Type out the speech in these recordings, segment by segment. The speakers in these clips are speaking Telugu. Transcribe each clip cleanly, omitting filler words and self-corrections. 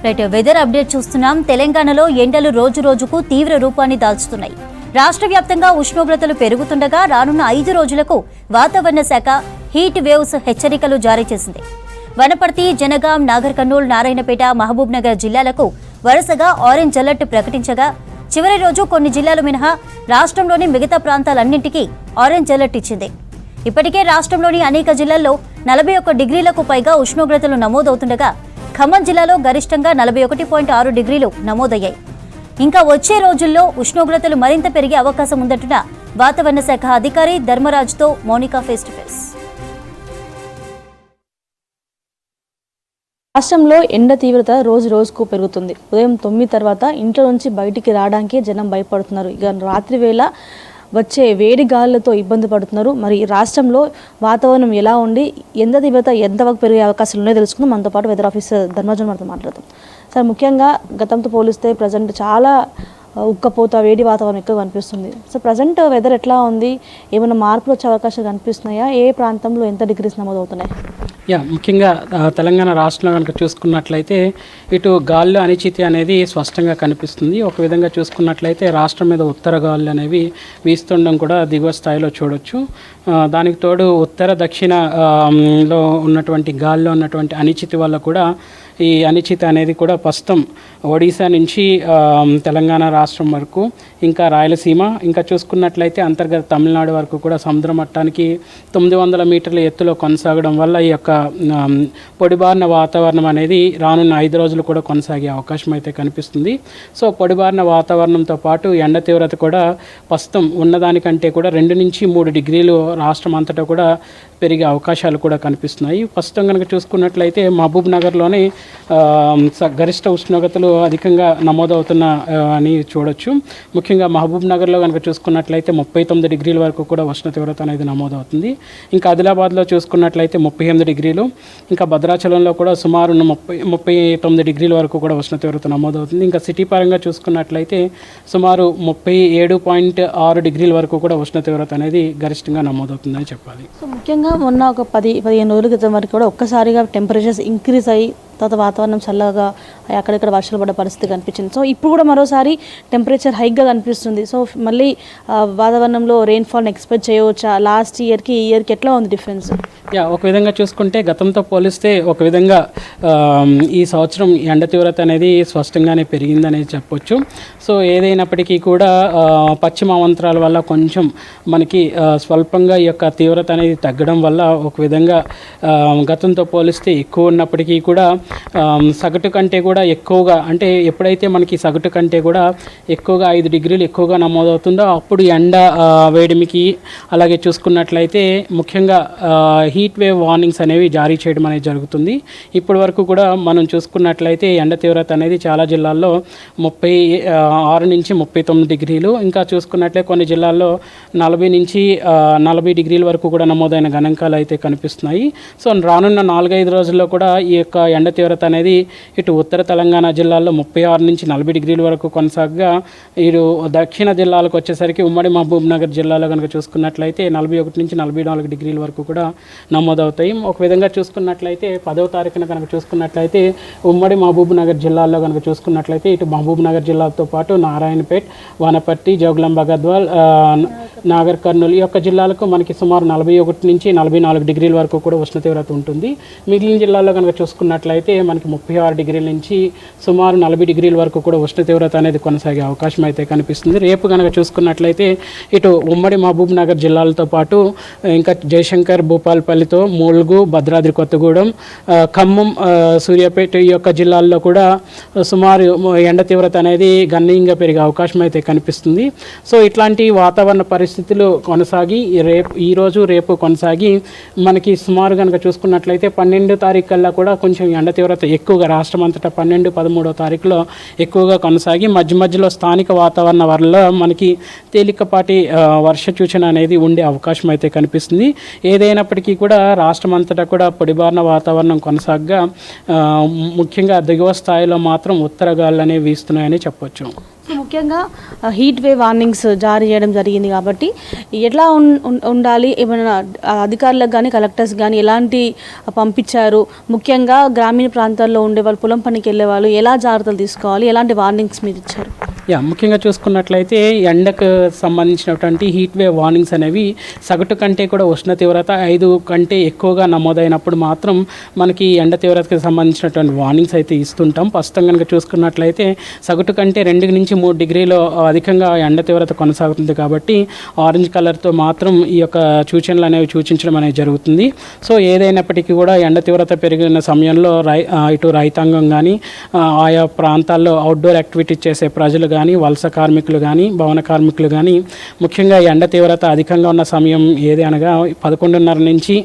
రైట్, వెదర్ అప్డేట్ చూస్తున్నాం. తెలంగాణలో ఎండలు రోజు రోజుకు తీవ్ర రూపాన్ని దాల్చుతున్నాయి. రాష్ట్ర వ్యాప్తంగా ఉష్ణోగ్రతలు పెరుగుతుండగా రానున్న 5 రోజులకు వాతావరణ శాఖ హీట్ వేవ్స్ హెచ్చరికలు జారీ చేసింది. వనపర్తి, జనగాం, నాగర్ కర్నూల్, నారాయణపేట, మహబూబ్ నగర్ జిల్లాలకు వరుసగా ఆరెంజ్ అలర్ట్ ప్రకటించగా చివరి రోజు కొన్ని జిల్లాలు మినహా రాష్ట్రంలోని మిగతా ప్రాంతాలన్నింటికీ ఆరెంజ్ అలర్ట్ ఇచ్చింది. ఇప్పటికే రాష్ట్రంలోని అనేక జిల్లాల్లో 41 డిగ్రీలకు పైగా ఉష్ణోగ్రతలు నమోదవుతుండగా ఖమ్మం జిల్లాలో గరిష్టంగా 41.6 డిగ్రీలు నమోదయ్యాయి. ఇంకా వచ్చే రోజుల్లో ఉష్ణోగ్రతలు మరింత పెరిగే అవకాశం ఉందంటున్న వాతావరణ శాఖ అధికారి ధర్మరాజ్తో మౌనిక ఫేస్ టు ఫేస్. రాష్ట్రంలో ఎండ తీవ్రత రోజు రోజుకు పెరుగుతుంది. ఉదయం 9 తర్వాత ఇంట్లో నుంచి బయటికి రావడానికి జనం భయపడుతున్నారు. ఇక రాత్రి వేళ వచ్చే వేడి గాలులతో ఇబ్బంది పడుతున్నారు. మరి రాష్ట్రంలో వాతావరణం ఎలా ఉండి ఎండ తీవ్రత ఎంతవరకు పెరిగే అవకాశాలు ఉన్నాయో తెలుసుకుందాం. మనతో పాటు వెదర్ ఆఫీసర్ ధర్మరాజన్ మనతో మాట్లాడతాం. సార్, ముఖ్యంగా గతంతో పోలిస్తే ప్రజెంట్ చాలా ఉక్కపోత వేడి వాతావరణం ఎక్కువ కనిపిస్తుంది. సో ప్రజెంట్ వెదర్ ఎట్లా ఉంది? ఏమైనా మార్పులు వచ్చే అవకాశాలు కనిపిస్తున్నాయా? ఏ ప్రాంతంలో ఎంత డిగ్రీస్ నమోదవుతున్నాయి? ముఖ్యంగా తెలంగాణ రాష్ట్రంలో కనుక చూసుకున్నట్లయితే ఇటు గాలులు అనిశ్చితి అనేది స్పష్టంగా కనిపిస్తుంది. ఒక విధంగా చూసుకున్నట్లయితే రాష్ట్రం మీద ఉత్తర గాలులు అనేవి వీస్తుండడం కూడా దిగువ స్థాయిలో చూడొచ్చు. దానికి తోడు ఉత్తర దక్షిణ లో ఉన్నటువంటి గాలిలో ఉన్నటువంటి అనిశ్చితి వల్ల కూడా ఈ అనిశ్చితి అనేది కూడా ప్రస్తుతం ఒడిశా నుంచి తెలంగాణ రాష్ట్రం వరకు, ఇంకా రాయలసీమ, ఇంకా చూసుకున్నట్లయితే అంతర్గత తమిళనాడు వరకు కూడా సముద్ర మట్టానికి 900 మీటర్ల ఎత్తులో కొనసాగడం వల్ల ఈ యొక్క పొడిబారిన వాతావరణం అనేది రానున్న 5 రోజులు కూడా కొనసాగే అవకాశం అయితే కనిపిస్తుంది. సో పొడిబారిన వాతావరణంతో పాటు ఎండ తీవ్రత కూడా ప్రస్తుతం ఉన్నదానికంటే కూడా 2 నుంచి 3 డిగ్రీలు రాష్ట్రం అంతటా కూడా పెరిగే అవకాశాలు కూడా కనిపిస్తున్నాయి. ప్రస్తుతం కనుక చూసుకున్నట్లయితే మహబూబ్ నగర్లోనే గరిష్ట ఉష్ణోగ్రతలు అధికంగా నమోదవుతున్న అని చూడొచ్చు. ముఖ్యంగా మహబూబ్ నగర్లో కనుక చూసుకున్నట్లయితే 39 డిగ్రీల వరకు కూడా ఉష్ణ తీవ్రత అనేది నమోదవుతుంది. ఇంకా ఆదిలాబాద్లో చూసుకున్నట్లయితే 38 డిగ్రీలు, ఇంకా భద్రాచలంలో కూడా సుమారు 39 డిగ్రీల వరకు కూడా ఉష్ణ తీవ్రత నమోదవుతుంది. ఇంకా సిటీ పరంగా చూసుకున్నట్లయితే సుమారు 37.6 డిగ్రీల వరకు కూడా ఉష్ణ తీవ్రత అనేది గరిష్టంగా నమోదవుతుందని చెప్పాలి. సో ముఖ్యంగా మొన్న ఒక 10-15 రోజుల క్రితం వరకు కూడా ఒక్కసారిగా టెంపరేచర్స్ ఇంక్రీజ్ అయ్యి తర్వాత వాతావరణం చల్లగా అక్కడక్కడ వర్షాలు పడే పరిస్థితి కనిపించింది. సో ఇప్పుడు కూడా మరోసారి టెంపరేచర్ హైక్గా కనిపిస్తుంది. సో మళ్ళీ వాతావరణంలో రెయిన్ఫాల్ని ఎక్స్పెక్ట్ చేయవచ్చా? లాస్ట్ ఇయర్కి ఈ ఇయర్కి ఎట్లా ఉంది డిఫరెన్స్? ఒక విధంగా చూసుకుంటే గతంతో పోలిస్తే ఒక విధంగా ఈ సంవత్సరం ఎండ తీవ్రత అనేది స్పష్టంగానే పెరిగిందనేది చెప్పొచ్చు. సో ఏదైనప్పటికీ కూడా పశ్చిమ అవంతరాల వల్ల కొంచెం మనకి స్వల్పంగా ఈ యొక్క తీవ్రత అనేది తగ్గడం వల్ల ఒక విధంగా గతంతో పోలిస్తే ఎక్కువ ఉన్నప్పటికీ కూడా సగటు కంటే కూడా ఎక్కువగా, అంటే ఎప్పుడైతే మనకి సగటు కంటే కూడా ఎక్కువగా 5 డిగ్రీలు ఎక్కువగా నమోదవుతుందో అప్పుడు ఎండ వేడిమికి, అలాగే చూసుకున్నట్లయితే ముఖ్యంగా హీట్ వేవ్ వార్నింగ్స్ అనేవి జారీ చేయడం అనేది జరుగుతుంది. ఇప్పటి వరకు కూడా మనం చూసుకున్నట్లయితే ఎండ తీవ్రత అనేది చాలా జిల్లాల్లో 36 నుంచి 39 డిగ్రీలు, ఇంకా చూసుకున్నట్లయితే కొన్ని జిల్లాల్లో 40 నుంచి 40 డిగ్రీల వరకు కూడా నమోదైన గణాంకాలు అయితే కనిపిస్తున్నాయి. సో రానున్న 4-5 రోజుల్లో కూడా ఈ యొక్క ఎండ తీవ్రత అనేది ఇటు ఉత్తర తెలంగాణ జిల్లాల్లో 36 నుంచి 40 డిగ్రీల వరకు కొనసాగగా, ఇటు దక్షిణ జిల్లాలకు వచ్చేసరికి ఉమ్మడి మహబూబ్ నగర్ జిల్లాలో కనుక చూసుకున్నట్లయితే 41 నుంచి 44 డిగ్రీల వరకు కూడా నమోదవుతాయి. ఒక విధంగా చూసుకున్నట్లయితే 10వ తారీఖున కనుక చూసుకున్నట్లయితే ఉమ్మడి మహబూబ్ నగర్ జిల్లాల్లో కనుక చూసుకున్నట్లయితే ఇటు మహబూబ్ నగర్ జిల్లాతో పాటు నారాయణపేట్, వనపర్తి, జోగులాంబ గద్వాల్, నాగర్ కర్నూలు ఈ యొక్క జిల్లాలకు మనకి సుమారు 41 నుంచి 44 డిగ్రీల వరకు కూడా ఉష్ణ తీవ్రత ఉంటుంది. మిగిలిన జిల్లాల్లో కనుక చూసుకున్నట్లయితే మనకి 36 డిగ్రీల నుంచి సుమారు 40 డిగ్రీల వరకు కూడా ఉష్ణ తీవ్రత అనేది కొనసాగే అవకాశం అయితే కనిపిస్తుంది. రేపు కనుక చూసుకున్నట్లయితే ఇటు ఉమ్మడి మహబూబ్ నగర్ జిల్లాలతో పాటు ఇంకా జయశంకర్, భూపాలపల్లితో ములుగు, భద్రాద్రి కొత్తగూడెం, ఖమ్మం, సూర్యాపేట ఈ యొక్క జిల్లాల్లో కూడా సుమారు ఎండ తీవ్రత అనేది గణనీయంగా పెరిగే అవకాశం అయితే కనిపిస్తుంది. సో ఇట్లాంటి వాతావరణ పరిస్థితులు కొనసాగి ఈరోజు రేపు కొనసాగి మనకి సుమారు కనుక చూసుకున్నట్లయితే 12 తారీఖు కల్లా కూడా కొంచెం ఎండ తీవ్రత ఎక్కువగా రాష్ట్రం అంతటా 12, 13వ తారీఖులో ఎక్కువగా కొనసాగి మధ్యలో స్థానిక వాతావరణ వల్ల మనకి తేలికపాటి వర్ష సూచన అనేది ఉండే అవకాశం అయితే కనిపిస్తుంది. ఏదైనప్పటికీ కూడా రాష్ట్రం అంతటా కూడా పొడిబారిన వాతావరణం కొనసాగగా ముఖ్యంగా దిగువ స్థాయిలో మాత్రం ఉత్తర గాలులు అనేవి వీస్తున్నాయని చెప్పొచ్చు. ముఖ్యంగా హీట్ వేవ్ వార్నింగ్స్ జారీ చేయడం జరిగింది కాబట్టి ఎట్లా ఉండాలి, ఏమైనా అధికారులకు కానీ కలెక్టర్స్ కానీ ఎలాంటి పంపించారు, ముఖ్యంగా గ్రామీణ ప్రాంతాల్లో ఉండే వాళ్ళు పొలం పనికి వెళ్ళే వాళ్ళు ఎలా జాగ్రత్తలు తీసుకోవాలి, ఎలాంటి వార్నింగ్స్ మీరు ఇచ్చారు? ముఖ్యంగా చూసుకున్నట్లయితే ఎండకు సంబంధించినటువంటి హీట్ వేవ్ వార్నింగ్స్ అనేవి సగటు కంటే కూడా ఉష్ణ తీవ్రత 5 కంటే ఎక్కువగా నమోదైనప్పుడు మాత్రం మనకి ఎండ తీవ్రతకు సంబంధించినటువంటి వార్నింగ్స్ అయితే ఇస్తుంటాం. ప్రస్తుతం కనుక చూసుకున్నట్లయితే సగటు కంటే 2 నుంచి 3 డిగ్రీలు అధికంగా ఎండ తీవ్రత కొనసాగుతుంది కాబట్టి ఆరెంజ్ కలర్తో మాత్రం ఈ యొక్క సూచనలు అనేవి సూచించడం అనేది జరుగుతుంది. సో ఏదైనప్పటికీ కూడా ఎండ తీవ్రత పెరిగిన సమయంలో ఇటు రైతాంగం కానీ ఆయా ప్రాంతాల్లో అవుట్డోర్ యాక్టివిటీస్ చేసే ప్రజలు కానీ వలస కార్మికులు కానీ భవన కార్మికులు కానీ ముఖ్యంగా ఎండ తీవ్రత అధికంగా ఉన్న సమయం ఏది అనగా 11:30 నుంచి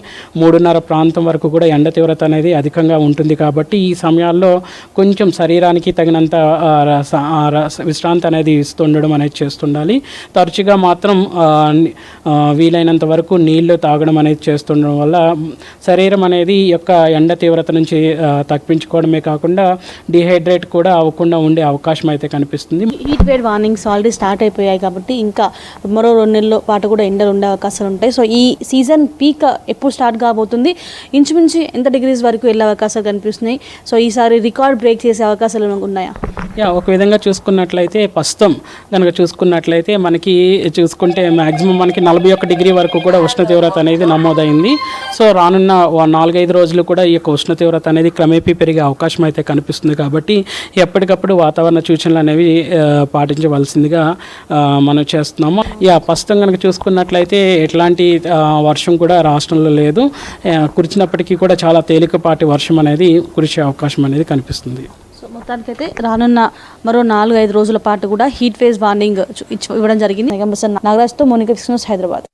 3:30 ప్రాంతం వరకు కూడా ఎండ తీవ్రత అనేది అధికంగా ఉంటుంది కాబట్టి ఈ సమయాల్లో కొంచెం శరీరానికి తగినంత విశ్రాంతి అనేది ఇస్తుండడం అనేది చేస్తుండాలి. తరచుగా మాత్రం వీలైనంత వరకు నీళ్లు తాగడం అనేది చేస్తుండడం వల్ల శరీరం అనేది ఈ యొక్క ఎండ తీవ్రత నుంచి తప్పించుకోవడమే కాకుండా డిహైడ్రేట్ కూడా అవ్వకుండా ఉండే అవకాశం అయితే కనిపిస్తుంది. Heat wave warnings already start అయిపోయాయి కాబట్టి ఇంకా మరో 2 నెలల పాటు కూడా ఎండలు ఉండే అవకాశాలు ఉంటాయి. సో ఈ సీజన్ పీక్ ఎప్పుడు స్టార్ట్ కాబోతుంది, ఇంచుమించు ఎంత డిగ్రీస్ వరకు వెళ్ళే అవకాశాలు కనిపిస్తున్నాయి? సో ఈసారి రికార్డ్ బ్రేక్ చేసే అవకాశాలు ఉన్నాయా? ఒక విధంగా చూసుకున్నట్లయితే ప్రస్తుతం కనుక చూసుకున్నట్లయితే మనకి చూసుకుంటే మ్యాక్సిమం మనకి 41 డిగ్రీ వరకు కూడా ఉష్ణ తీవ్రత అనేది నమోదైంది. సో రానున్న 4-5 రోజులు కూడా ఈ యొక్క ఉష్ణ తీవ్రత అనేది క్రమేపీ పెరిగే అవకాశం అయితే కనిపిస్తుంది కాబట్టి ఎప్పటికప్పుడు వాతావరణ సూచనలు అనేవి పాటించవలసిందిగా మనం చేస్తున్నాము. ప్రస్తుతం కనుక చూసుకున్నట్లయితే ఎట్లాంటి వర్షం కూడా రాష్ట్రంలో లేదు. కురిచినప్పటికీ కూడా చాలా తేలికపాటి వర్షం అనేది కురిసే అవకాశం అనేది కనిపిస్తుంది. సో మొత్తానికైతే రానున్న మరో 4-5 రోజుల పాటు కూడా హీట్ వేవ్ వార్నింగ్ ఇవ్వడం జరిగింది. నాగరాజ్తో మోనికా, హైదరాబాద్.